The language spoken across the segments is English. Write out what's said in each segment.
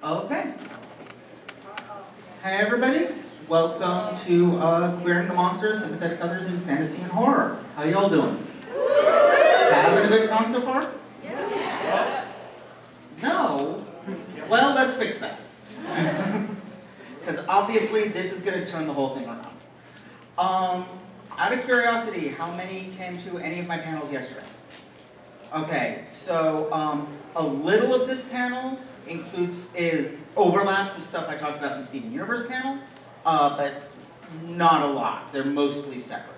Okay. Hi everybody. Welcome to Queering the Monsters, Sympathetic Others in Fantasy and Horror. How y'all doing? Having a good con so far? Yes. No? Well, let's fix that. Because obviously this is going to turn the whole thing around. Out of curiosity, how many came to any of my panels yesterday? Okay, so a little of this panel overlaps with stuff I talked about in the Steven Universe panel, but not a lot. They're mostly separate.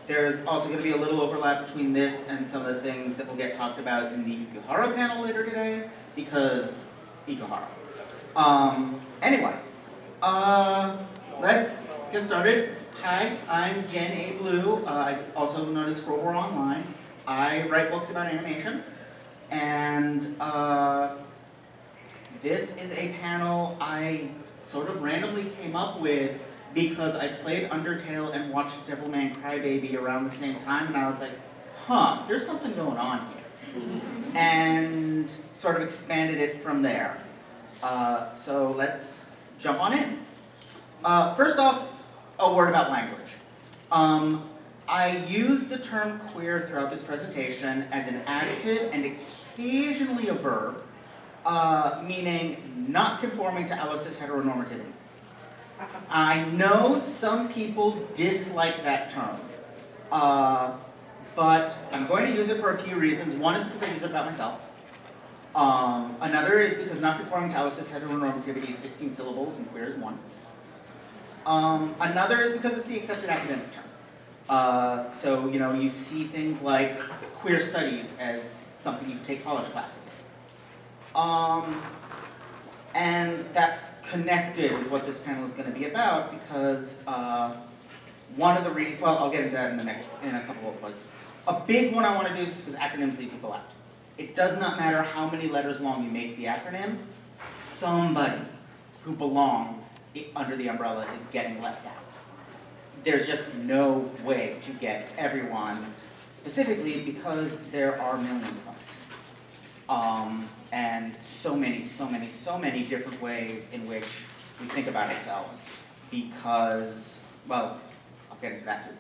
There's also going to be a little overlap between this and some of the things that will get talked about in the Ikuhara panel later today, because Ikuhara. Anyway, let's get started. Hi, I'm Jen A. Blue, also known as Frober Online. I write books about animation, and this is a panel I sort of randomly came up with because I played Undertale and watched Devilman Crybaby around the same time, and I was like, huh, there's something going on here. And sort of expanded it from there. So let's jump on in. First off, a word about language. I use the term queer throughout this presentation as an adjective and occasionally a verb, meaning not conforming to allocis heteronormativity. I know some people dislike that term, but I'm going to use it for a few reasons. One is because I use it about myself. Another is because not conforming to allocis heteronormativity is 16 syllables and queer is 1. Another is because it's the accepted academic term. So, you know, you see things like queer studies as something you take college classes in. And that's connected with what this panel is going to be about because one of the reasons, well, I'll get into that in a couple of points. A big one I want to do is because acronyms leave people out. It does not matter how many letters long you make the acronym, somebody who belongs under the umbrella is getting left out. There's just no way to get everyone, specifically because there are millions of us. And so many different ways in which we think about ourselves because, well, I'll get into that too.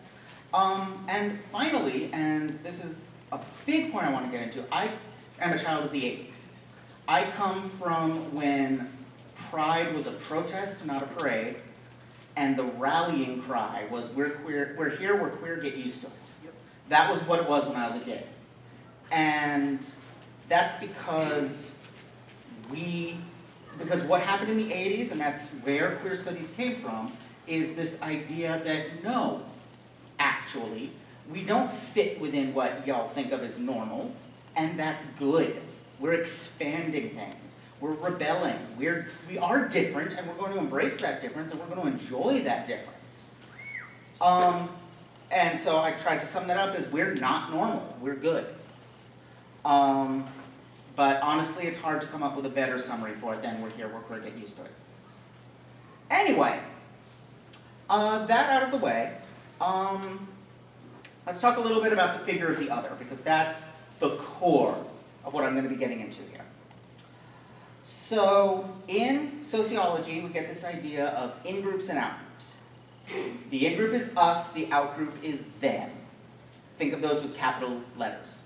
And finally, and this is a big point I want to get into, I am a child of the 80s. I come from when Pride was a protest, not a parade, and the rallying cry was, we're queer, we're here, we're queer, get used to it. That was what it was when I was a kid. And that's because what happened in the 80s, and that's where queer studies came from, is this idea that no, actually, we don't fit within what y'all think of as normal, and that's good. We're expanding things. We're rebelling. We are different, and we're going to embrace that difference, and we're going to enjoy that difference. And so I tried to sum that up as we're not normal. We're good. But honestly, it's hard to come up with a better summary for it than we're here, we're queer, get used to it. Anyway, that out of the way, let's talk a little bit about the figure of the other, because that's the core of what I'm going to be getting into here. So in sociology, we get this idea of in-groups and out-groups. The in-group is us, the out-group is them. Think of those with capital letters.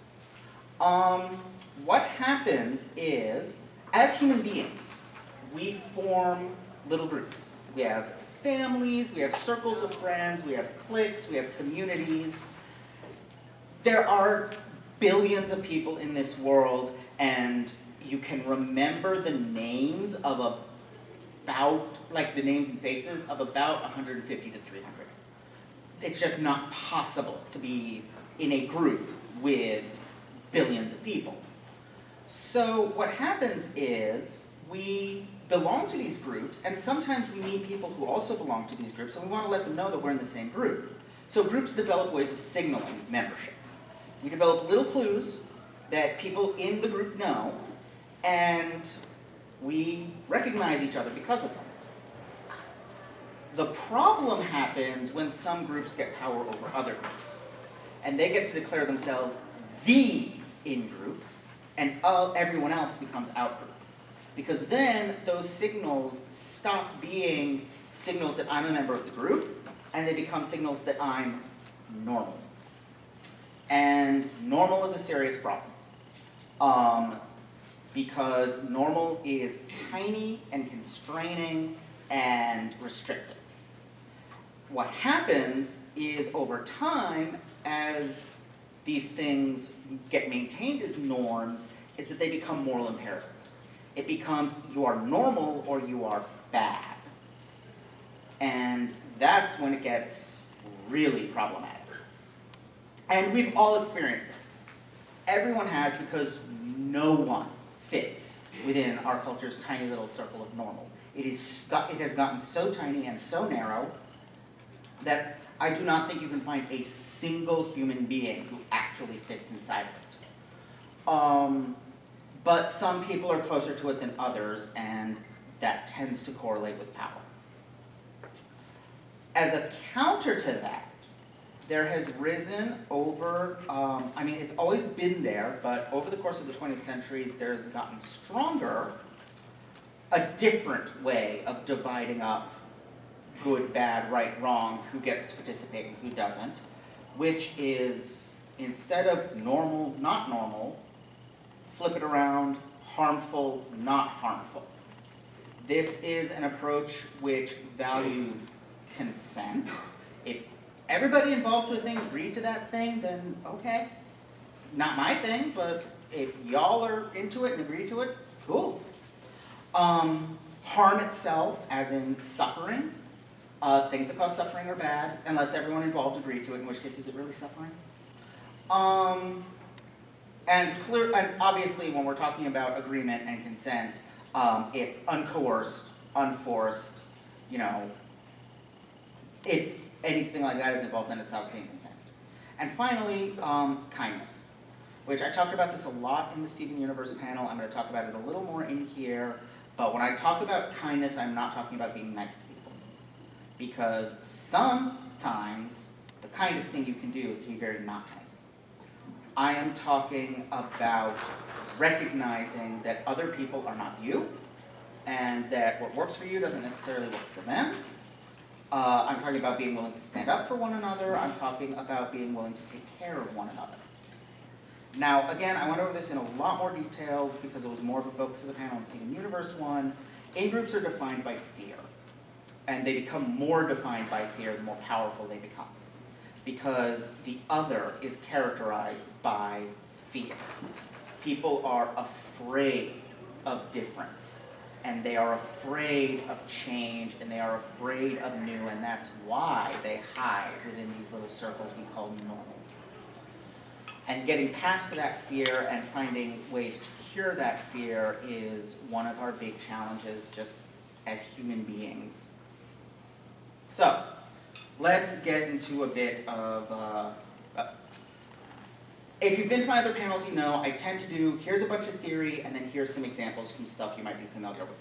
What happens is, as human beings, we form little groups. We have families, we have circles of friends, we have cliques, we have communities. There are billions of people in this world, and you can remember the names of the names and faces of about 150 to 300. It's just not possible to be in a group with billions of people. So what happens is we belong to these groups, and sometimes we meet people who also belong to these groups, and we want to let them know that we're in the same group. So groups develop ways of signaling membership. We develop little clues that people in the group know, and we recognize each other because of them. The problem happens when some groups get power over other groups, and they get to declare themselves the in-group, and everyone else becomes out-group. because then those signals stop being signals that I'm a member of the group, and they become signals that I'm normal. And normal is a serious problem, because normal is tiny and constraining and restrictive. What happens is over time, as these things get maintained as norms, is that they become moral imperatives. It becomes you are normal or you are bad. And that's when it gets really problematic. And we've all experienced this. Everyone has, because no one fits within our culture's tiny little circle of normal. It has gotten so tiny and so narrow that I do not think you can find a single human being who actually fits inside of it. But some people are closer to it than others, and that tends to correlate with power. As a counter to that, there has risen over, it's always been there, but over the course of the 20th century, there's gotten stronger, a different way of dividing up good, bad, right, wrong, who gets to participate and who doesn't, which is, instead of normal, not normal, flip it around, harmful, not harmful. This is an approach which values consent. If everybody involved with a thing agreed to that thing, then okay. Not my thing, but if y'all are into it and agree to it, cool. Harm itself, as in suffering. Things that cause suffering are bad, unless everyone involved agreed to it, in which case is it really suffering? And obviously when we're talking about agreement and consent, it's uncoerced, unforced, if anything like that is involved, then it stops being consent. And finally, kindness, which I talked about this a lot in the Steven Universe panel. I'm going to talk about it a little more in here, but when I talk about kindness, I'm not talking about being nice to people. Because sometimes the kindest thing you can do is to be very not nice. I am talking about recognizing that other people are not you, and that what works for you doesn't necessarily work for them. I'm talking about being willing to stand up for one another. I'm talking about being willing to take care of one another. Now, again, I went over this in a lot more detail because it was more of a focus of the panel in Steven Universe 1. In-groups are defined by fear. And they become more defined by fear the more powerful they become. Because the other is characterized by fear. People are afraid of difference. And they are afraid of change, and they are afraid of new, and that's why they hide within these little circles we call normal. And getting past that fear and finding ways to cure that fear is one of our big challenges just as human beings. So, let's get into a bit of, if you've been to my other panels, you know I tend to do, here's a bunch of theory, and then here's some examples from stuff you might be familiar with.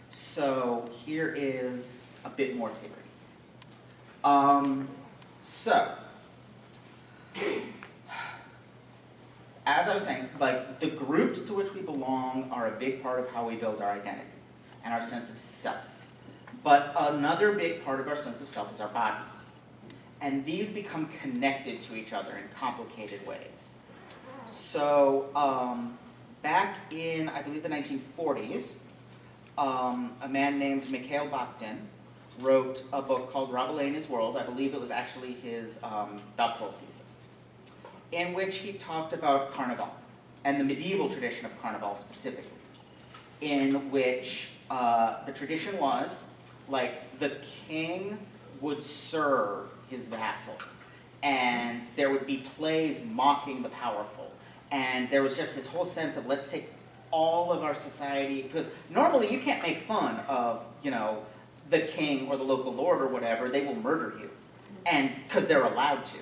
So, here is a bit more theory. As I was saying, the groups to which we belong are a big part of how we build our identity and our sense of self. But another big part of our sense of self is our bodies. And these become connected to each other in complicated ways. So, back in, I believe, the 1940s, a man named Mikhail Bakhtin wrote a book called Rabelais and His World. I believe it was actually his doctoral thesis, in which he talked about carnival, and the medieval tradition of carnival specifically, in which the tradition was, the king would serve his vassals, and there would be plays mocking the powerful, and there was just this whole sense of let's take all of our society, because normally you can't make fun of, the king or the local lord or whatever, they will murder you, and because they're allowed to.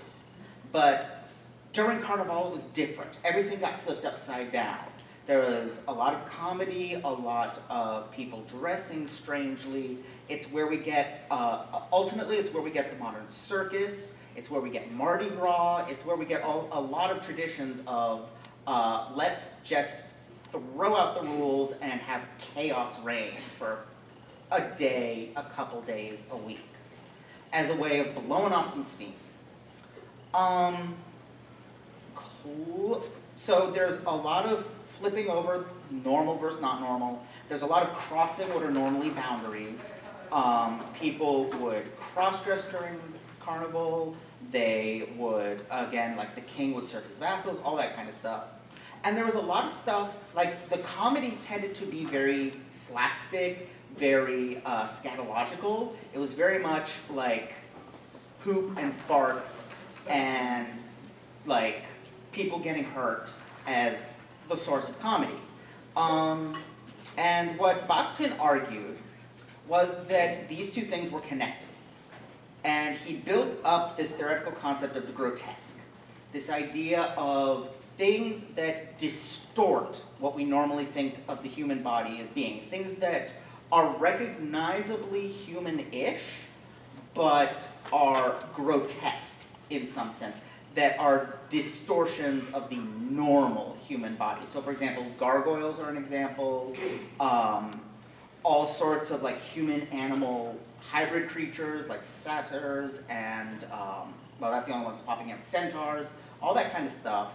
But during Carnival it was different. Everything got flipped upside down. There was a lot of comedy, a lot of people dressing strangely. It's where we get, ultimately it's where we get the modern circus, it's where we get Mardi Gras, it's where we get a lot of traditions of let's just throw out the rules and have chaos reign for a day, a couple days, a week, as a way of blowing off some steam. So there's a lot of flipping over normal versus not normal. There's a lot of crossing what are normally boundaries. People would cross-dress during carnival. They would, again, like the king would serve his vassals, all that kind of stuff. And there was a lot of stuff, like the comedy tended to be very slapstick, very scatological. It was very much like poop and farts and like people getting hurt as the source of comedy. And what Bakhtin argued was that these two things were connected. And he built up this theoretical concept of the grotesque, this idea of things that distort what we normally think of the human body as being, things that are recognizably human-ish, but are grotesque in some sense, that are distortions of the normal human body. So for example, gargoyles are an example, all sorts of like human-animal hybrid creatures like satyrs and, well that's the only one that's popping in, centaurs, all that kind of stuff.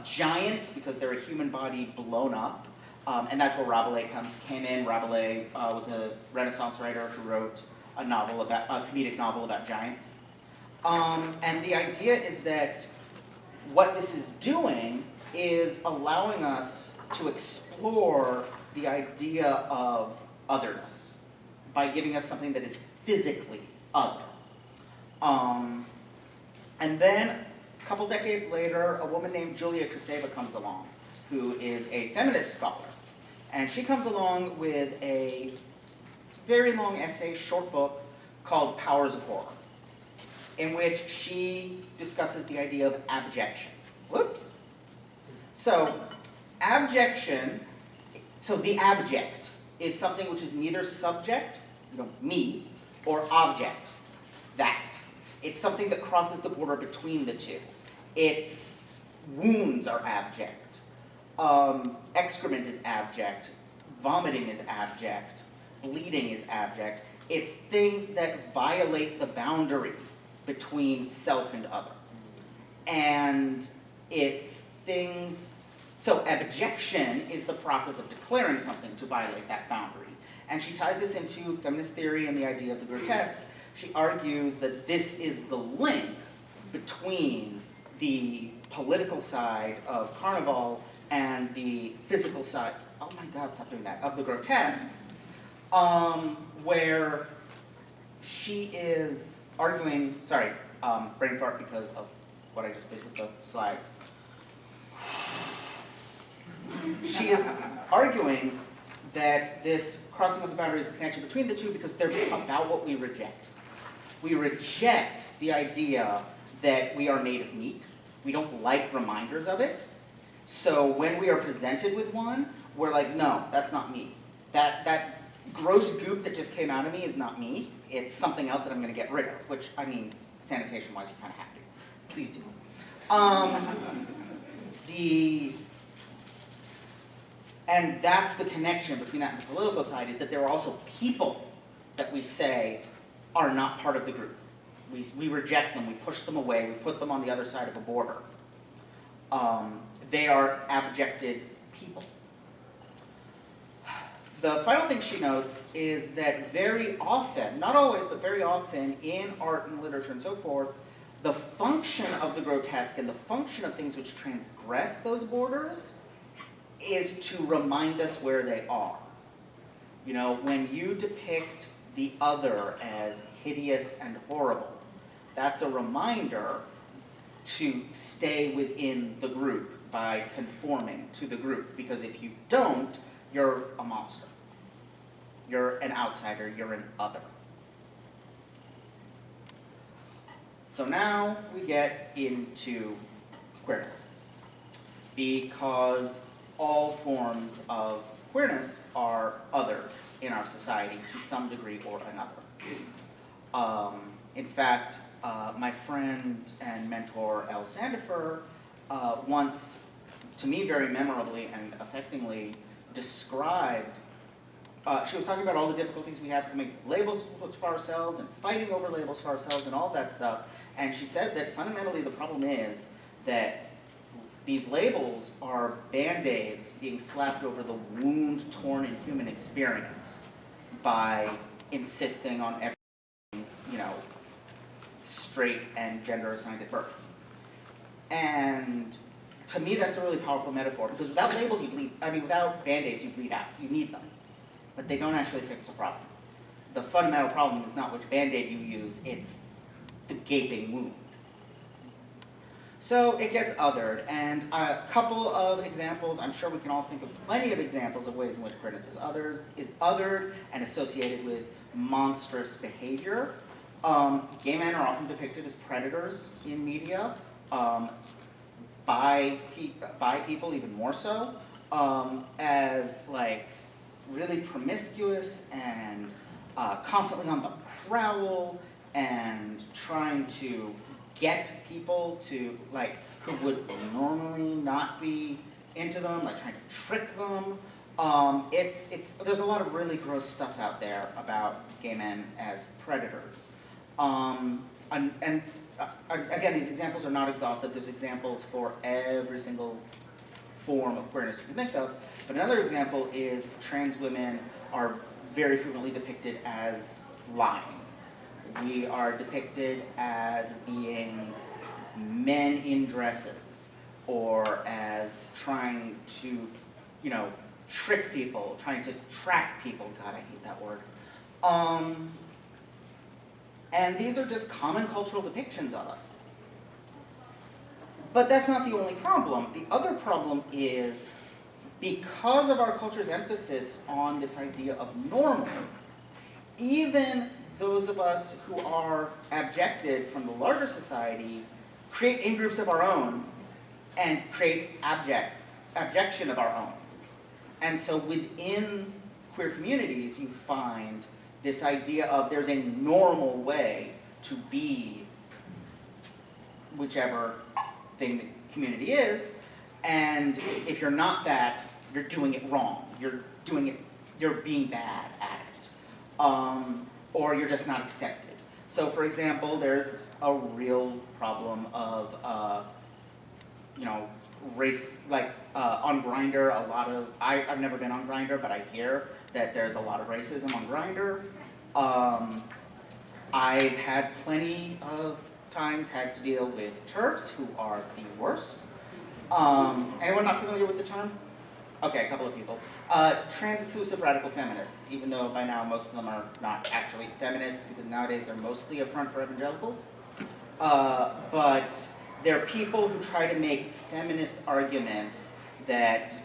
Giants, because they're a human body blown up, and that's where Rabelais came in. Rabelais was a Renaissance writer who wrote a comedic novel about giants. And the idea is that what this is doing is allowing us to explore the idea of otherness by giving us something that is physically other. And then a couple decades later, a woman named Julia Kristeva comes along, who is a feminist scholar. And she comes along with a very long essay, short book, called Powers of Horror, in which she discusses the idea of abjection. Whoops. So, abjection, so the abject is something which is neither subject, me, or object, that. It's something that crosses the border between the two. Its wounds are abject. Excrement is abject. Vomiting is abject. Bleeding is abject. It's things that violate the boundary between self and other. And it's things, so abjection is the process of declaring something to violate that boundary. And she ties this into feminist theory and the idea of the grotesque. She argues that this is the link between the political side of carnival and the physical side, oh my God, stop doing that, of the grotesque, where she is arguing, sorry, brain fart because of what I just did with the slides. She is arguing that this crossing of the boundary is the connection between the two because they're about what we reject. We reject the idea that we are made of meat. We don't like reminders of it. So when we are presented with one, we're like, no, that's not me. That gross goop that just came out of me is not me. It's something else that I'm going to get rid of, which, I mean, sanitation-wise, you kind of have to. Please do. And that's the connection between that and the political side, is that there are also people that we say are not part of the group. We reject them, we push them away, we put them on the other side of a border. They are abjected people. The final thing she notes is that very often, not always, but very often in art and literature and so forth, the function of the grotesque and the function of things which transgress those borders is to remind us where they are. You know, when you depict the other as hideous and horrible, that's a reminder to stay within the group by conforming to the group, because if you don't, you're a monster. You're an outsider, you're an other. So now we get into queerness, because all forms of queerness are other in our society to some degree or another. In fact, my friend and mentor, Elle Sandifer, once to me, very memorably and affectingly described, she was talking about all the difficulties we have to make labels for ourselves and fighting over labels for ourselves and all of that stuff. And she said that fundamentally the problem is that these labels are band-aids being slapped over the wound torn in human experience by insisting on everything, straight and gender assigned at birth. And to me, that's a really powerful metaphor, because without labels, without band-aids, you bleed out. You need them. But they don't actually fix the problem. The fundamental problem is not which band-aid you use, it's the gaping wound. So it gets othered, and a couple of examples, I'm sure we can all think of plenty of examples of ways in which queerness is othered and associated with monstrous behavior. Gay men are often depicted as predators in media, by people even more so, as like really promiscuous and constantly on the prowl and trying to get people to, like, who would normally not be into them, like trying to trick them. There's a lot of really gross stuff out there about gay men as predators. Again, these examples are not exhaustive. There's examples for every single form of queerness you can think of. But another example is trans women are very frequently depicted as lying. We are depicted as being men in dresses, or as trying to, trick people, trying to track people. God, I hate that word. And these are just common cultural depictions of us. But that's not the only problem. The other problem is, because of our culture's emphasis on this idea of normal, even those of us who are abjected from the larger society create in-groups of our own and create abjection of our own. And so within queer communities, you find this idea of there's a normal way to be whichever thing the community is, and if you're not that, you're doing it wrong. You're being bad at it. Or you're just not accepted. So for example, there's a real problem of, race, like on Grindr, I've never been on Grindr, but I hear that there's a lot of racism on Grindr. I've had plenty of times had to deal with TERFs, who are the worst. Anyone not familiar with the term? Okay, a couple of people. Trans-exclusive radical feminists, even though by now most of them are not actually feminists, because nowadays they're mostly a front for evangelicals. But they're people who try to make feminist arguments that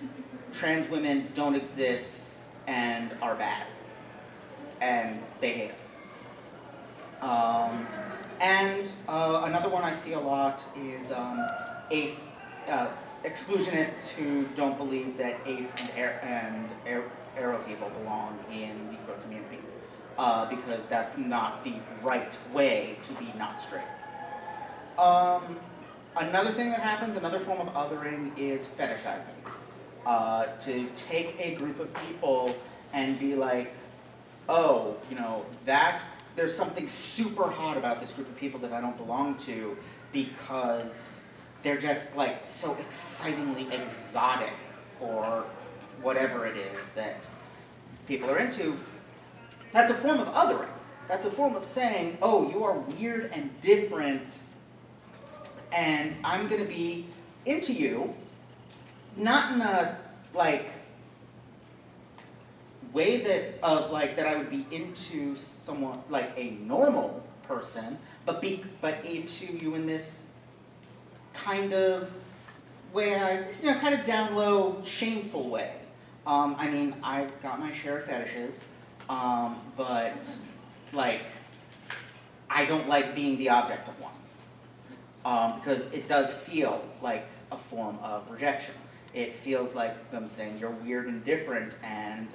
trans women don't exist and are bad, and they hate us. Another one I see a lot is exclusionists who don't believe that ace and aro people belong in the queer community, because that's not the right way to be not straight. Another thing that happens, another form of othering, is fetishizing. To take a group of people and be like, oh, there's something super hot about this group of people that I don't belong to because they're just like so excitingly exotic, or whatever it is that people are into. That's a form of othering. That's a form of saying, oh, you are weird and different, and I'm going to be into you, not in a way that I would be into someone like a normal person, but into you in this kind of way, kind of down low, shameful way. I've got my share of fetishes, but I don't like being the object of one, because it does feel like a form of rejection. It feels like them saying you're weird and different, and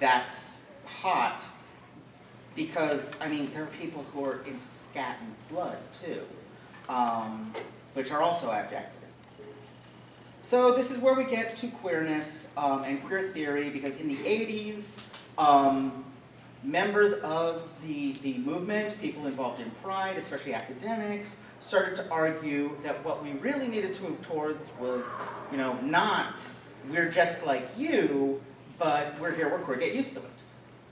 that's hot, because there are people who are into scat and blood too, which are also abjected. So this is where we get to queerness and queer theory, because in the 80s, members of the movement, people involved in Pride, especially academics, started to argue that what we really needed to move towards was, not we're just like you, but we're here, we're queer, get used to it.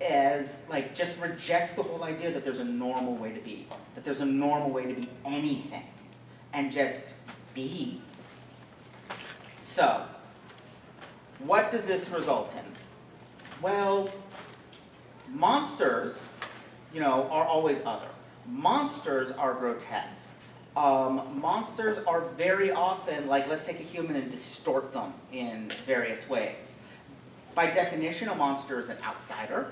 As, just reject the whole idea that there's a normal way to be, that there's a normal way to be anything, and just be. So, what does this result in? Well, monsters, are always other. Monsters are grotesque. Monsters are very often, let's take a human and distort them in various ways. By definition, a monster is an outsider.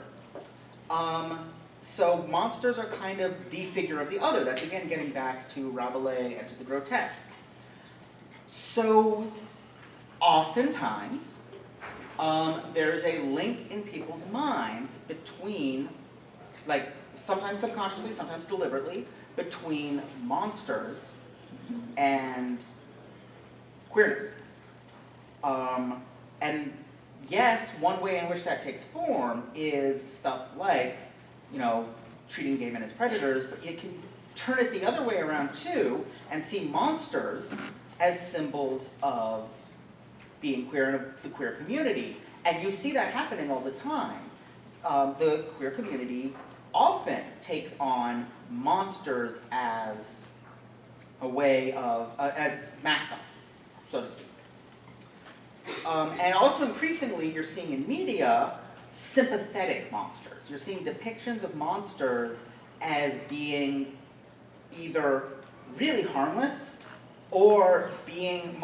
So monsters are kind of the figure of the other. That's, again, getting back to Rabelais and to the grotesque. So, oftentimes, there is a link in people's minds between, sometimes subconsciously, sometimes deliberately, between monsters and queerness. And yes, one way in which that takes form is stuff like, treating gay men as predators, but you can turn it the other way around too and see monsters as symbols of being queer in the queer community. And you see that happening all the time. The queer community often takes on monsters as a way of, as mascots, so to speak. And also increasingly, you're seeing in media sympathetic monsters. You're seeing depictions of monsters as being either really harmless or being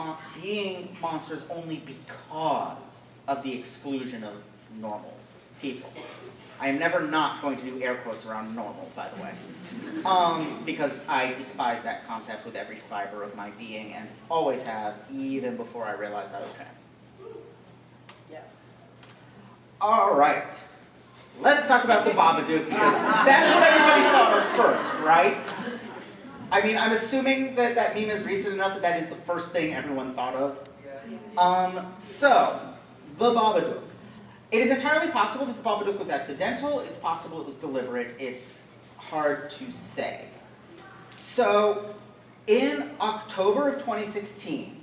monsters only because of the exclusion of normal people. I am never not going to do air quotes around normal, by the way, because I despise that concept with every fiber of my being and always have, even before I realized I was trans. Yeah. All right. Let's talk about the Babadook, because that's what everybody thought of first, right? I mean, I'm assuming that that meme is recent enough that that is the first thing everyone thought of. So, the Babadook. It is entirely possible that the Babadook was accidental. It's possible it was deliberate. It's hard to say. So, in October of 2016,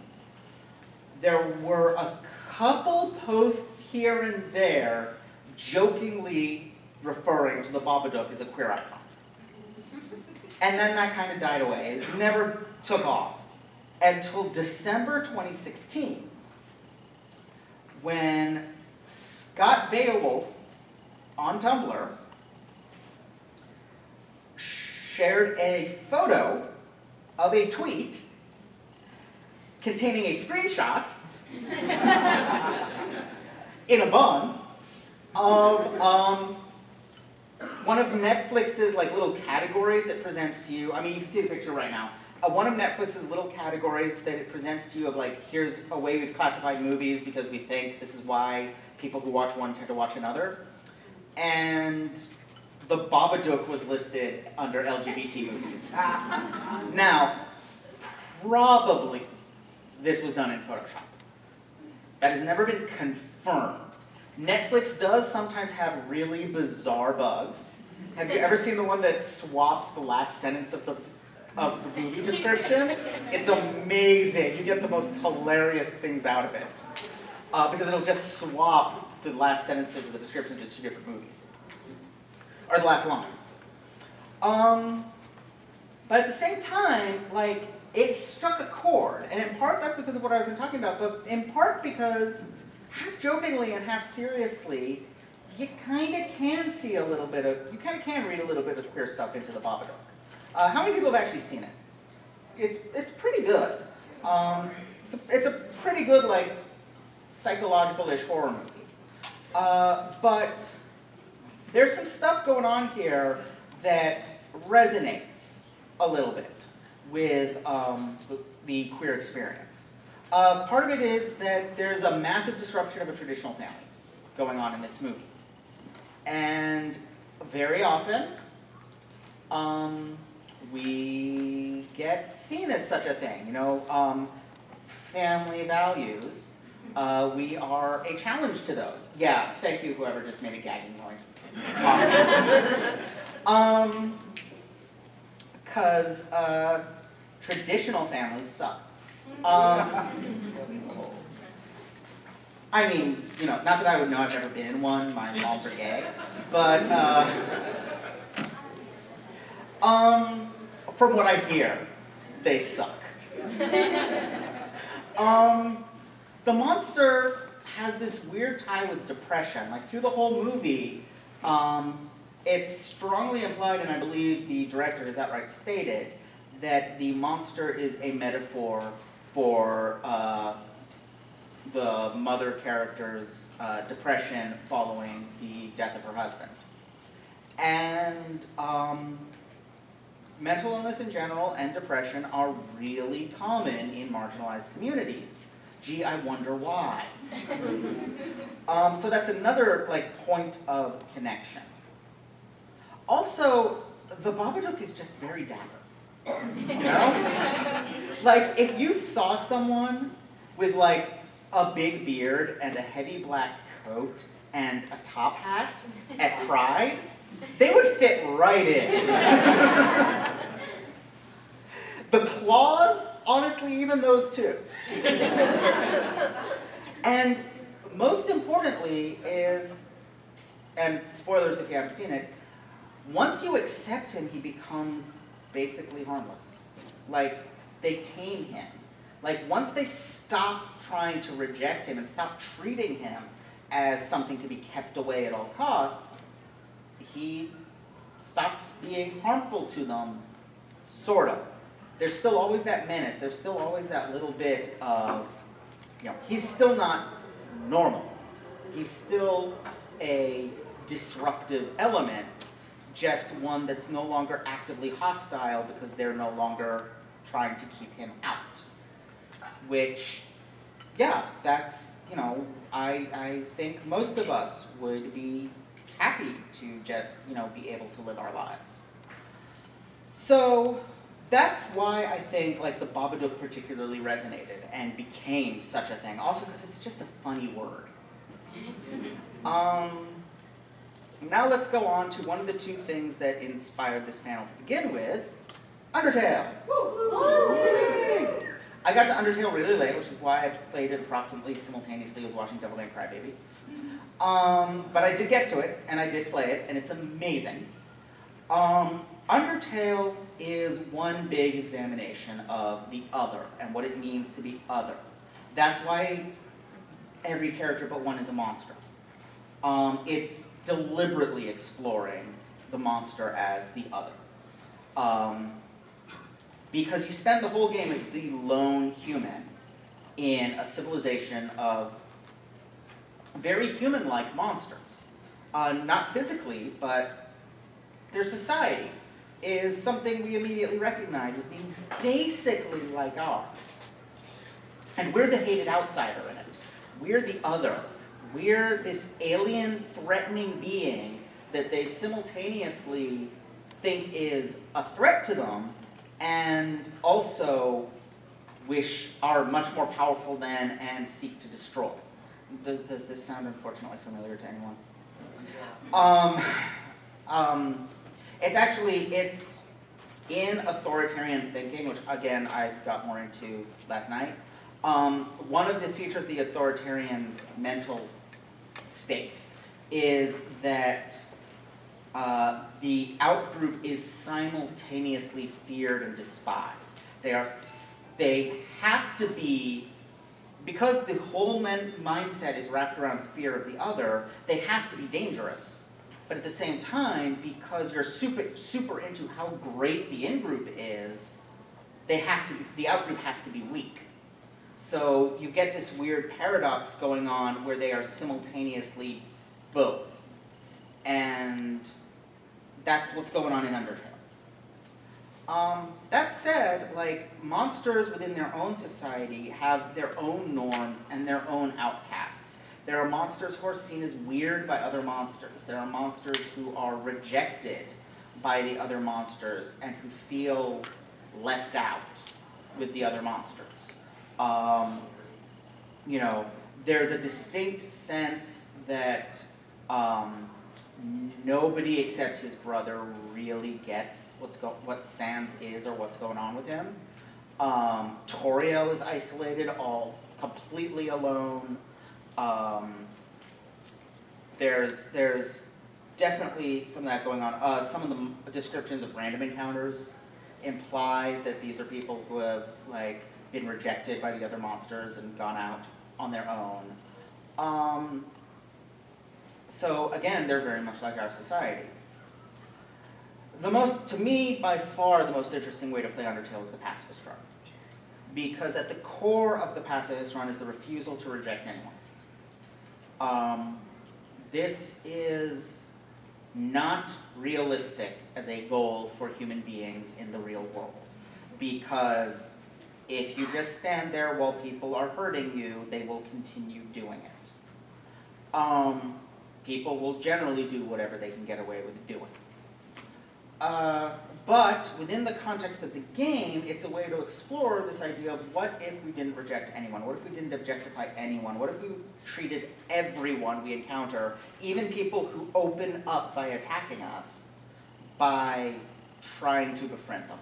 there were a couple posts here and there jokingly referring to the Babadook as a queer icon. And then that kind of died away. It never took off until December 2016, when Scott Beowulf on Tumblr shared a photo of a tweet containing a screenshot in a bun of one of Netflix's little categories it presents to you. I mean, you can see the picture right now. One of Netflix's little categories that it presents to you of here's a way we've classified movies because we think this is why people who watch one tend to watch another. And the Babadook was listed under LGBT movies. Now, probably this was done in Photoshop. That has never been confirmed. Netflix does sometimes have really bizarre bugs. Have you ever seen the one that swaps the last sentence of the movie description? It's amazing. You get the most hilarious things out of it. Because it'll just swap the last sentences of the descriptions in two different movies. Or the last lines. But at the same time, it struck a chord. And in part, that's because of what I was talking about, but in part because, half jokingly and half seriously, you kind of can see a little bit of, you kind of can read a little bit of queer stuff into the Babadook. How many people have actually seen it? It's pretty good. It's a pretty good, psychological-ish horror movie. But there's some stuff going on here that resonates a little bit with the queer experience. Part of it is that there's a massive disruption of a traditional family going on in this movie. And very often, we get seen as such a thing. family values, we are a challenge to those. Yeah, thank you, whoever just made a gagging noise. Awesome. Because traditional families suck. I mean, you know, not that I would know, I've never been in one, my moms are gay, but from what I hear, they suck. The monster has this weird tie with depression. Like through the whole movie, it's strongly implied, and I believe the director has outright stated, that the monster is a metaphor for the mother character's depression following the death of her husband. And mental illness in general and depression are really common in marginalized communities. Gee, I wonder why. So that's another point of connection. Also, the Babadook is just very dapper. You know? Like, if you saw someone with a big beard and a heavy black coat and a top hat at Pride, they would fit right in. The claws, honestly, even those too. And most importantly is, and spoilers if you haven't seen it, once you accept him, he becomes basically harmless. They tame him. Once they stop trying to reject him and stop treating him as something to be kept away at all costs, he stops being harmful to them, sort of. There's still always that menace. There's still always that little bit of, he's still not normal. He's still a disruptive element, just one that's no longer actively hostile because they're no longer trying to keep him out. Which, yeah, that's, I think most of us would be happy to just, be able to live our lives. So that's why I think the Babadook particularly resonated and became such a thing. Also because it's just a funny word. Now let's go on to one of the two things that inspired this panel to begin with, Undertale. I got to Undertale really late, which is why I played it approximately simultaneously with watching Devil May Cry Baby. But I did get to it, and I did play it, and it's amazing. Undertale is one big examination of the other and what it means to be other. That's why every character but one is a monster. It's deliberately exploring the monster as the other. Because you spend the whole game as the lone human in a civilization of very human-like monsters. Not physically, but their society is something we immediately recognize as being basically like ours. And we're the hated outsider in it. We're the other. We're this alien, threatening being that they simultaneously think is a threat to them and also wish are much more powerful than and seek to destroy. Does this sound unfortunately familiar to anyone? It's in authoritarian thinking, which again I got more into last night. One of the features of the authoritarian mental state is that the outgroup is simultaneously feared and despised. They have to be, because the whole mindset is wrapped around fear of the other, they have to be dangerous. But at the same time, because you're super into how great the in-group is, the outgroup has to be weak. So you get this weird paradox going on where they are simultaneously both. And that's what's going on in Undertale. That said, monsters within their own society have their own norms and their own outcasts. There are monsters who are seen as weird by other monsters. There are monsters who are rejected by the other monsters and who feel left out with the other monsters. You know, there's a distinct sense that nobody except his brother really gets what Sans is or what's going on with him. Toriel is isolated, all completely alone. There's definitely some of that going on. Some of the descriptions of random encounters imply that these are people who have been rejected by the other monsters and gone out on their own. So again, they're very much like our society. To me, by far, the most interesting way to play Undertale is the pacifist run. Because at the core of the pacifist run is the refusal to reject anyone. This is not realistic as a goal for human beings in the real world. Because if you just stand there while people are hurting you, they will continue doing it. People will generally do whatever they can get away with doing. But within the context of the game, it's a way to explore this idea of what if we didn't reject anyone? What if we didn't objectify anyone? What if we treated everyone we encounter, even people who open up by attacking us, by trying to befriend them,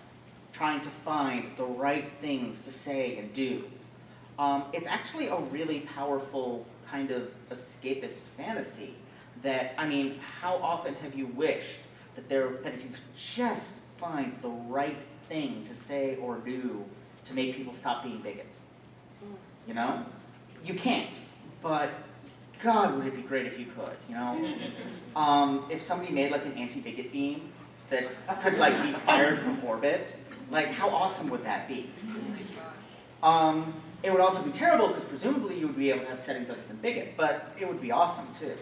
trying to find the right things to say and do? It's actually a really powerful kind of escapist fantasy that, how often have you wished that if you could just find the right thing to say or do to make people stop being bigots? You know? You can't, but God, would it be great if you could, you know? If somebody made an anti-bigot beam that could be fired from orbit, how awesome would that be? It would also be terrible because presumably you would be able to have settings other than bigot, but it would be awesome too.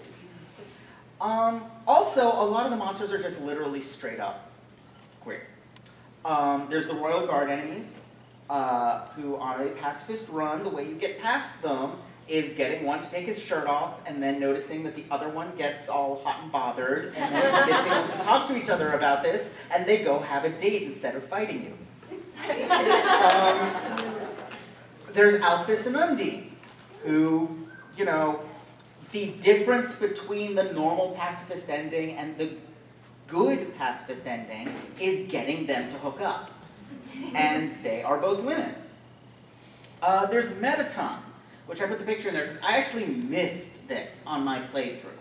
Also, a lot of the monsters are just literally straight up queer. There's the Royal Guard enemies, who on a pacifist run, the way you get past them is getting one to take his shirt off and then noticing that the other one gets all hot and bothered and then convincing them to talk to each other about this, and they go have a date instead of fighting you. There's Alphys and Undine, who, the difference between the normal pacifist ending and the good pacifist ending is getting them to hook up. And they are both women. There's Metaton, which I put the picture in there because I actually missed this on my playthrough.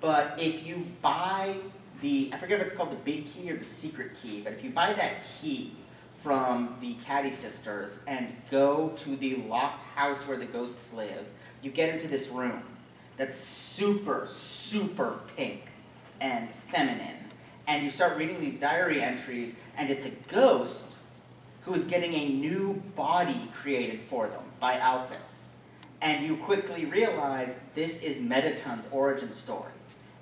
But if you buy I forget if it's called the big key or the secret key, but if you buy that key from the Caddy sisters and go to the locked house where the ghosts live, you get into this room that's super, super pink and feminine. And you start reading these diary entries, and it's a ghost who is getting a new body created for them by Alphys. And you quickly realize this is Metaton's origin story.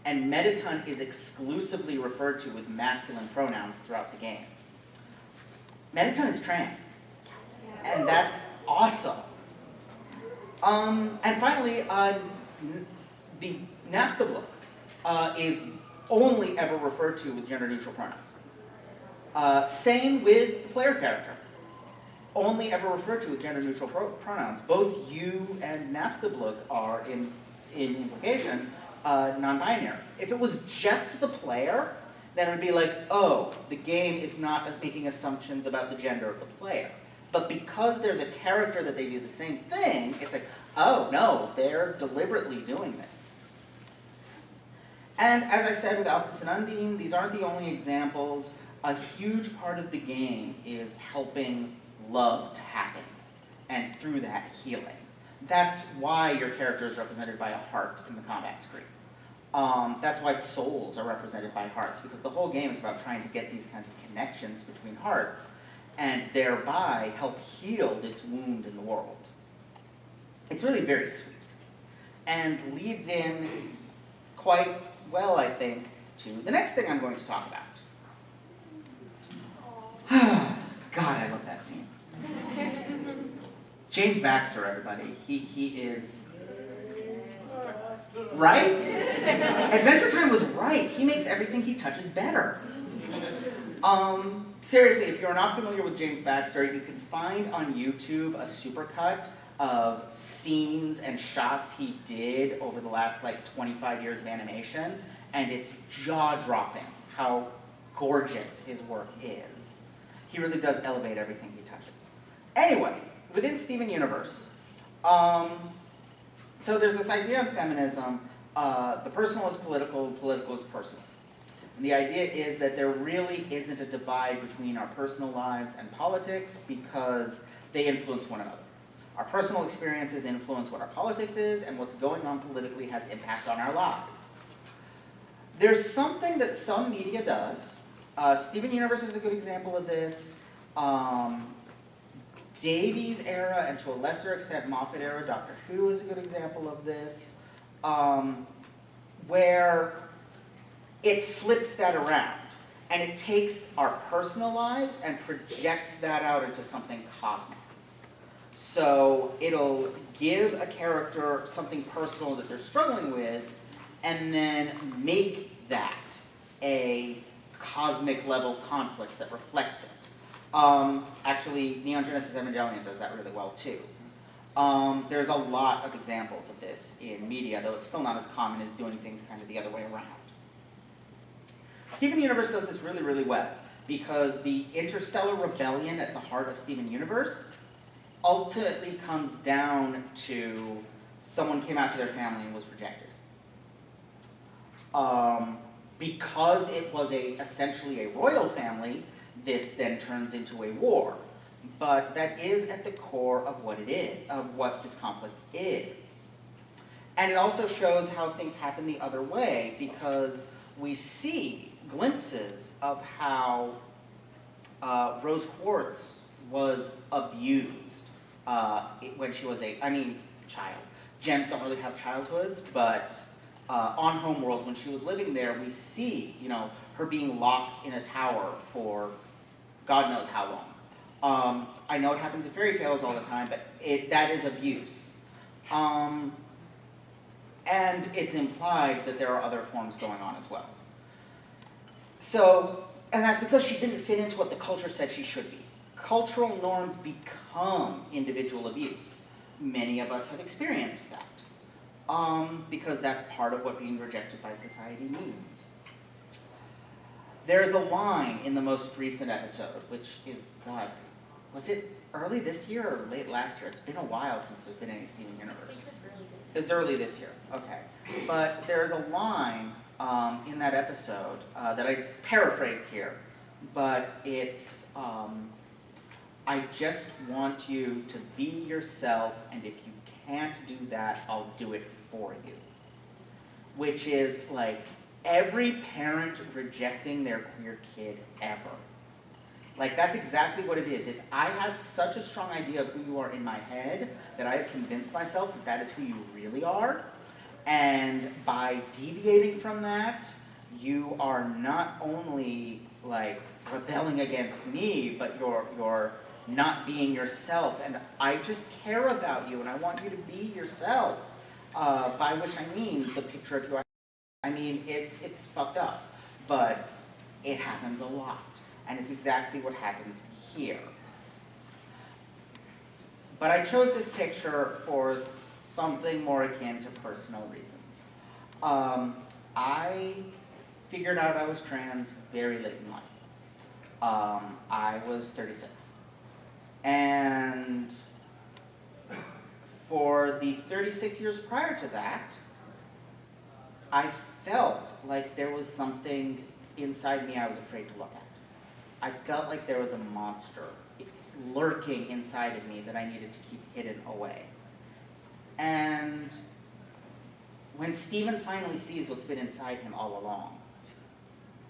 And Metaton is exclusively referred to with masculine pronouns throughout the game. Metaton is trans. And that's awesome. And finally, the Napstablook is only ever referred to with gender-neutral pronouns. Same with the player character. Only ever referred to with gender-neutral pronouns. Both you and Napstablook are, in implication, non-binary. If it was just the player, then it would be oh, the game is not making assumptions about the gender of the player. But because there's a character that they do the same thing, it's oh no, they're deliberately doing this. And as I said with Alphys and Undine, these aren't the only examples. A huge part of the game is helping love to happen, and through that, healing. That's why your character is represented by a heart in the combat screen. That's why souls are represented by hearts, because the whole game is about trying to get these kinds of connections between hearts, and thereby help heal this wound in the world. It's really very sweet, and leads in quite well, I think, to the next thing I'm going to talk about. God, I love that scene. James Baxter, everybody. He is... Right? Adventure Time was right. He makes everything he touches better. seriously, if you're not familiar with James Baxter, you can find on YouTube a supercut of scenes and shots he did over the last like 25 years of animation, and it's jaw-dropping how gorgeous his work is. He really does elevate everything he touches. Anyway, within Steven Universe, so there's this idea of feminism, the personal is political, political is personal. And the idea is that there really isn't a divide between our personal lives and politics because they influence one another. Our personal experiences influence what our politics is, and what's going on politically has impact on our lives. There's something that some media does. Steven Universe is a good example of this. Davies era, and to a lesser extent Moffat era, Doctor Who is a good example of this, where it flips that around, and it takes our personal lives and projects that out into something cosmic. So it'll give a character something personal that they're struggling with, and then make that a cosmic level conflict that reflects it. Actually, Neon Genesis Evangelion does that really well too. There's a lot of examples of this in media, though it's still not as common as doing things kind of the other way around. Steven Universe does this really, really well, because the interstellar rebellion at the heart of Steven Universe ultimately comes down to someone came out to their family and was rejected. Because it was essentially a royal family, this then turns into a war. But that is at the core of what it is, of what this conflict is. And it also shows how things happen the other way, because we see glimpses of how Rose Quartz was abused when she was a child. Gems don't really have childhoods, but on Homeworld, when she was living there, we see, her being locked in a tower for God knows how long. I know it happens in fairy tales all the time, but that is abuse. And it's implied that there are other forms going on as well. So, and that's because she didn't fit into what the culture said she should be. Cultural norms become individual abuse. Many of us have experienced that. Because that's part of what being rejected by society means. There's a line in the most recent episode, which is, God, was it early this year or late last year? It's been a while since there's been any Steven Universe. It's early this year, okay. But there's a line in that episode that I paraphrased here, but it's, I just want you to be yourself, and if you can't do that, I'll do it for you. Which is like every parent rejecting their queer kid ever. Like, that's exactly what it is. It's, I have such a strong idea of who you are in my head that I have convinced myself that that is who you really are. And by deviating from that, you are not only like rebelling against me, but you're not being yourself. And I just care about you, and I want you to be yourself. By which I mean the picture of you. I mean, it's fucked up, but it happens a lot. And it's exactly what happens here. But I chose this picture for something more akin to personal reasons. I figured out I was trans very late in life. I was 36. And for the 36 years prior to that, I felt like there was something inside me I was afraid to look at. I felt like there was a monster lurking inside of me that I needed to keep hidden away. And when Steven finally sees what's been inside him all along,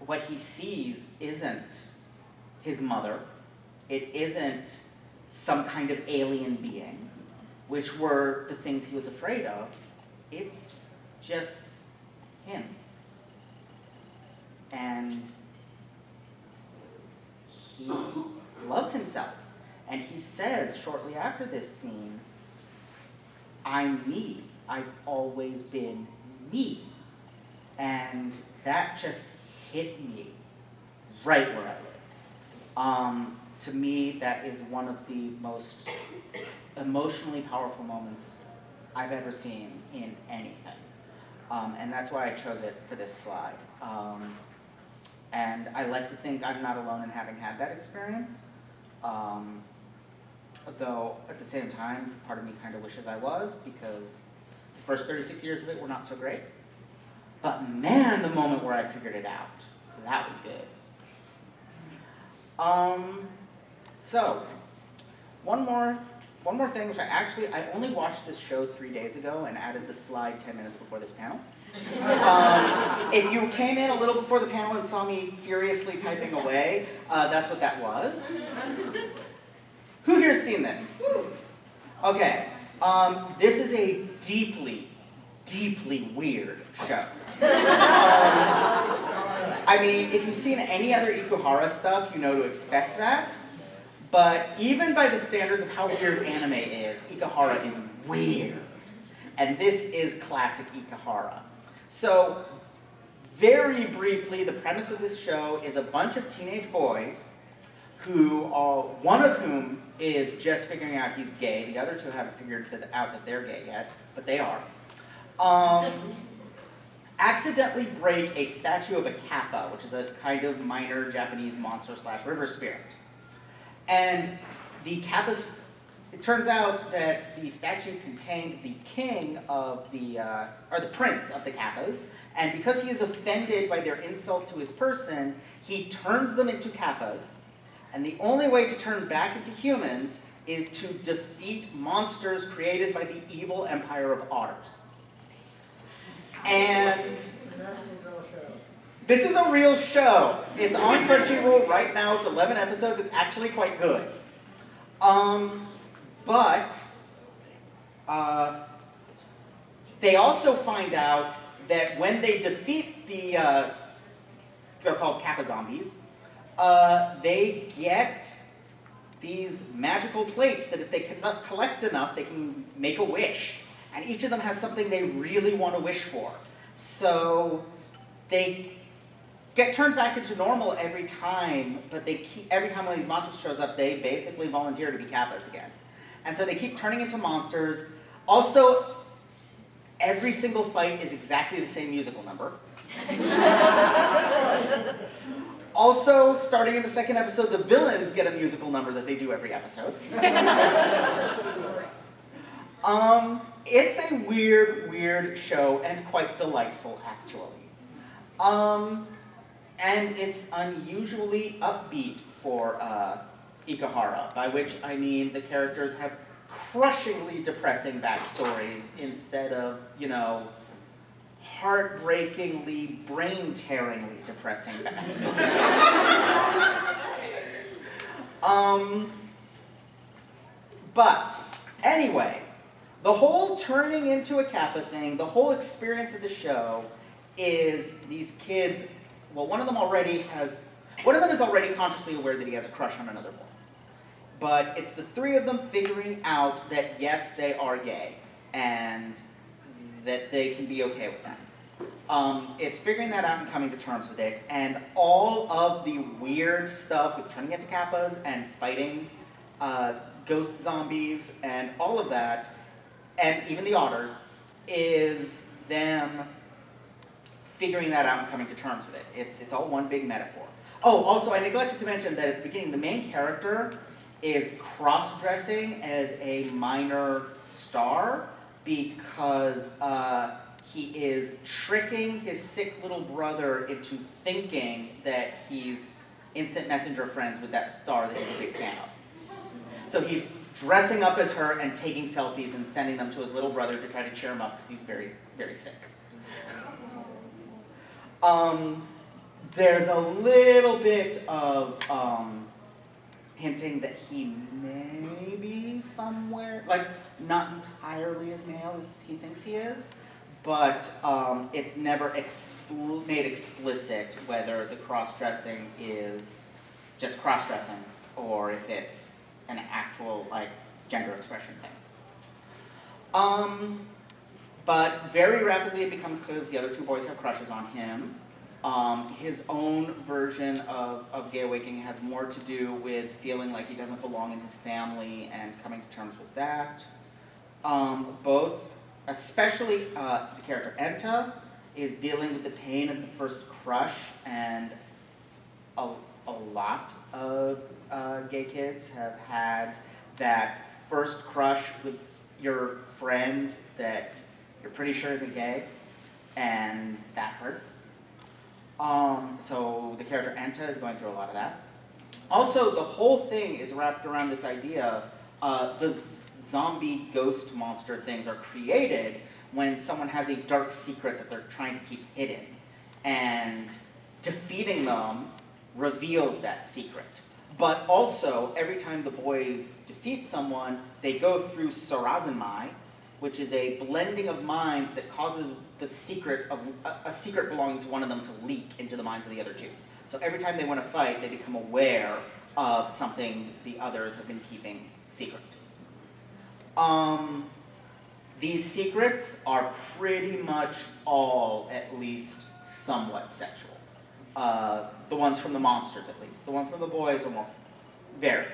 what he sees isn't his mother, it isn't some kind of alien being, which were the things he was afraid of. It's just him. And he loves himself. And he says shortly after this scene, I'm me. I've always been me. And that just hit me right where I live. To me, that is one of the most emotionally powerful moments I've ever seen in anything. And that's why I chose it for this slide. And I like to think I'm not alone in having had that experience. Though, at the same time, part of me kind of wishes I was, because the first 36 years of it were not so great. But man, the moment where I figured it out, that was good. So, one more thing, which I only watched this show 3 days ago and added the slide 10 minutes before this panel. If you came in a little before the panel and saw me furiously typing away, that's what that was. Who here's seen this? Okay, this is a deeply, deeply weird show. I mean, if you've seen any other Ikuhara stuff, you know to expect that. But even by the standards of how weird anime is, Ikuhara is weird. And this is classic Ikuhara. So, very briefly, the premise of this show is a bunch of teenage boys who are, one of whom is just figuring out he's gay. The other two haven't figured out that they're gay yet, but they are. Accidentally break a statue of a kappa, which is a kind of minor Japanese monster / river spirit. And the kappas, it turns out that the statue contained the king of the, or the prince of the kappas, and because he is offended by their insult to his person, he turns them into kappas, and the only way to turn back into humans is to defeat monsters created by the evil empire of otters. And this is a real show. It's on Crunchyroll right now. It's 11 episodes. It's actually quite good. But they also find out that when they defeat the, they're called kappa zombies, they get these magical plates that if they can collect enough, they can make a wish. And each of them has something they really want to wish for. So they get turned back into normal every time, but every time one of these monsters shows up, they basically volunteer to be kappas again. And so they keep turning into monsters. Also, every single fight is exactly the same musical number. Also, starting in the second episode, the villains get a musical number that they do every episode. It's a weird, weird show, and quite delightful, actually. And it's unusually upbeat for Ikuhara, by which I mean the characters have crushingly depressing backstories instead of, you know, heartbreakingly, brain-tearingly depressing backstories. But, anyway, the whole turning into a kappa thing, the whole experience of the show is these kids, well, one of them is already consciously aware that he has a crush on another boy. But it's the three of them figuring out that, yes, they are gay, and that they can be okay with that. It's figuring that out and coming to terms with it, and all of the weird stuff with turning into kappas and fighting ghost zombies and all of that, and even the otters, is them figuring that out and coming to terms with it. It's all one big metaphor. Oh, also, I neglected to mention that at the beginning, the main character is cross-dressing as a minor star because he is tricking his sick little brother into thinking that he's instant messenger friends with that star that he's a big fan of. So he's dressing up as her and taking selfies and sending them to his little brother to try to cheer him up because he's very, very sick. There's a little bit of hinting that he may be somewhere, like, not entirely as male as he thinks he is, but it's never made explicit whether the cross-dressing is just cross-dressing or if it's an actual, like, gender expression thing. But very rapidly it becomes clear that the other two boys have crushes on him. His own version of gay awakening has more to do with feeling like he doesn't belong in his family and coming to terms with that. Both, especially the character Enta, is dealing with the pain of the first crush, and a lot of gay kids have had that first crush with your friend that you're pretty sure isn't gay, and that hurts. So the character Enta is going through a lot of that. Also, the whole thing is wrapped around this idea, the zombie ghost monster things are created when someone has a dark secret that they're trying to keep hidden. And defeating them reveals that secret. But also, every time the boys defeat someone, they go through Sarazenmai, which is a blending of minds that causes the secret of a secret belonging to one of them to leak into the minds of the other two. So every time they want to fight, they become aware of something the others have been keeping secret. These secrets are pretty much all at least somewhat sexual. The ones from the monsters, at least. The ones from the boys are more varied.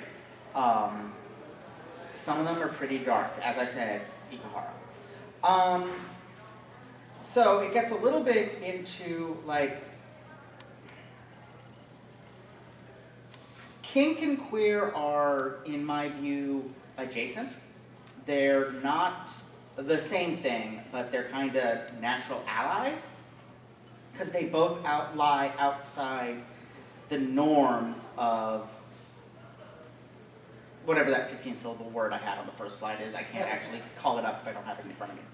Some of them are pretty dark, as I said, Ikahara. So it gets a little bit into, like, kink and queer are, in my view, adjacent. They're not the same thing, but they're kind of natural allies, because they both lie outside the norms of whatever that 15-syllable word I had on the first slide is. I can't actually call it up if I don't have it in front of me.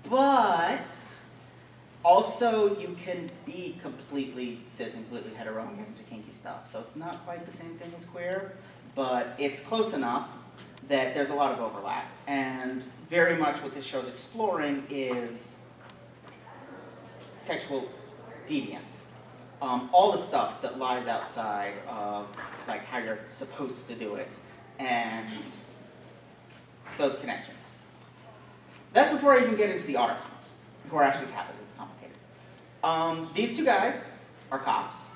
But also you can be completely cis and completely hetero and get into kinky stuff. So it's not quite the same thing as queer, but it's close enough that there's a lot of overlap. And very much what this show's exploring is sexual deviance. All the stuff that lies outside of like how you're supposed to do it and those connections. That's before I even get into the otter cops, who are actually Kappas. It's complicated. These two guys are cops.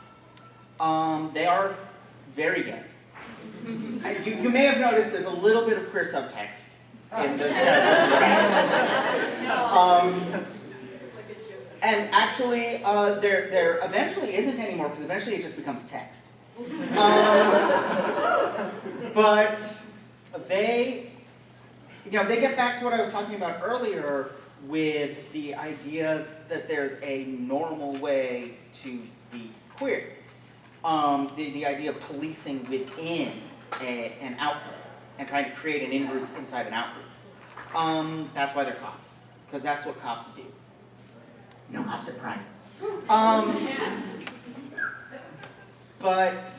They are very gay. You may have noticed there's a little bit of queer subtext in those characters. And actually, there eventually isn't anymore, because eventually it just becomes text. But they get back to what I was talking about earlier with the idea that there's a normal way to be queer. The idea of policing within an outgroup and trying to create an in-group inside an outgroup. That's why they're cops, because that's what cops do. No cops at Pride. But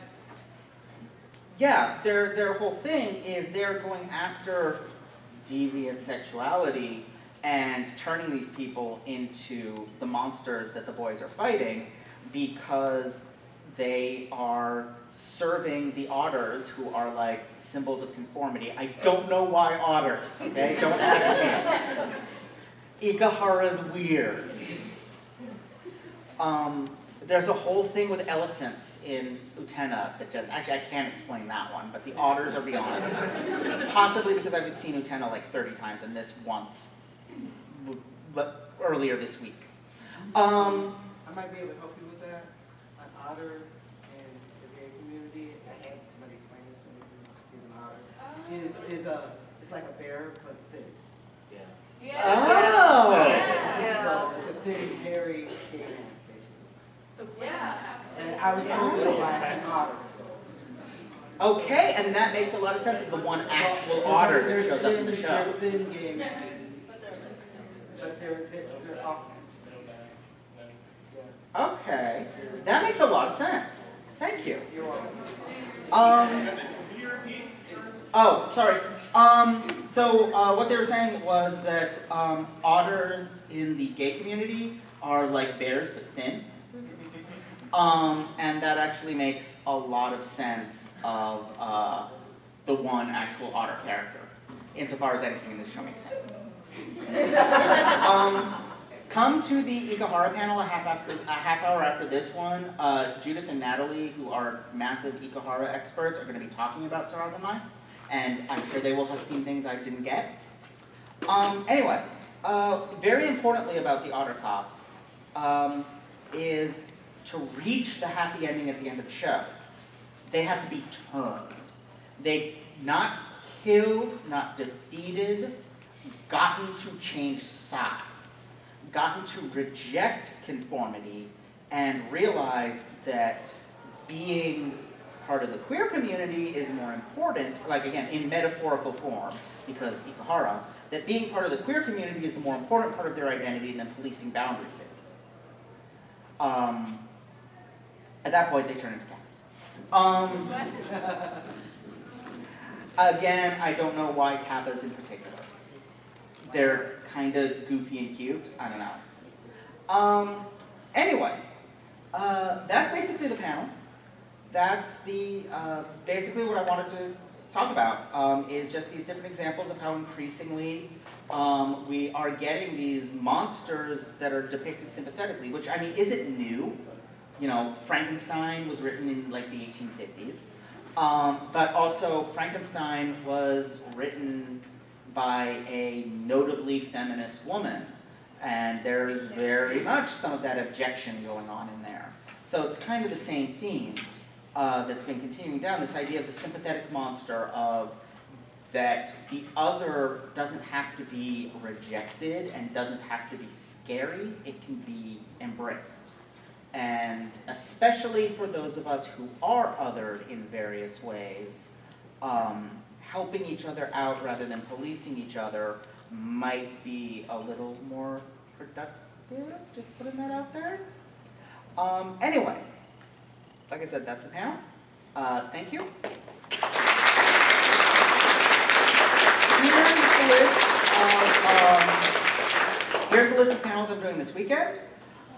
yeah, their whole thing is they're going after deviant sexuality and turning these people into the monsters that the boys are fighting, because they are serving the otters, who are like symbols of conformity. I don't know why otters, okay? Don't ask me. Ikahara's weird. There's a whole thing with elephants in Utena that just, actually I can't explain that one, but the otters are beyond. Possibly because I've seen Utena like 30 times and this once, earlier this week. I might be able to help you with that. An otter in the gay community, I had somebody explain this to me, is an otter. It's like a bear, but thin. Yeah. Oh! Yeah. So it's a thin, hairy gay man, basically. So yeah. And I was told this by an otter, so. Okay, and that makes a lot of sense of the one actual otter that shows up in the show. They're thin gay men. But they're off. Okay, that makes a lot of sense. Thank you. You're welcome. Oh, sorry. So what they were saying was that otters in the gay community are like bears but thin. And that actually makes a lot of sense of the one actual otter character, insofar as anything in this show makes sense. Come to the Ikahara panel a half hour after this one. Judith and Natalie, who are massive Ikahara experts, are going to be talking about Sarazanmai, and I'm sure they will have seen things I didn't get. Anyway, very importantly about the otter cops is to reach the happy ending at the end of the show. They have to be turned. They not killed, not defeated, gotten to change sides, gotten to reject conformity and realize that being part of the queer community is more important, like again, in metaphorical form, because Ikahara, that being part of the queer community is the more important part of their identity than policing boundaries is. At that point, they turn into cats. Again, I don't know why kappas in particular. They're kind of goofy and cute. I don't know. Anyway, that's basically the panel. That's the basically what I wanted to talk about is just these different examples of how increasingly we are getting these monsters that are depicted sympathetically, which I mean isn't new. You know, Frankenstein was written in like the 1850s, but also Frankenstein was written by a notably feminist woman, and there's very much some of that objection going on in there. So it's kind of the same theme that's been continuing down, this idea of the sympathetic monster of that the other doesn't have to be rejected and doesn't have to be scary, it can be embraced. And especially for those of us who are othered in various ways, helping each other out rather than policing each other might be a little more productive, just putting that out there. Anyway, like I said, that's the panel. Thank you. Here's the list of panels I'm doing this weekend.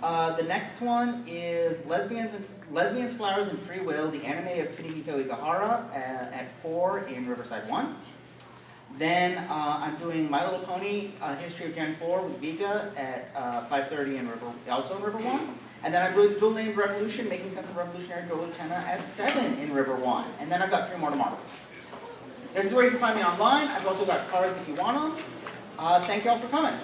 The next one is Lesbians, Flowers, and Free Will, the anime of Kunihiko Ikahara at 4 in Riverside 1. Then I'm doing My Little Pony, History of Gen 4 with Vika at 5:30 also in River 1. And then I'm doing Dual Named Revolution, Making Sense of Revolutionary Girl Lieutenant at 7 in River 1. And then I've got 3 more tomorrow. This is where you can find me online. I've also got cards if you want them. Thank you all for coming.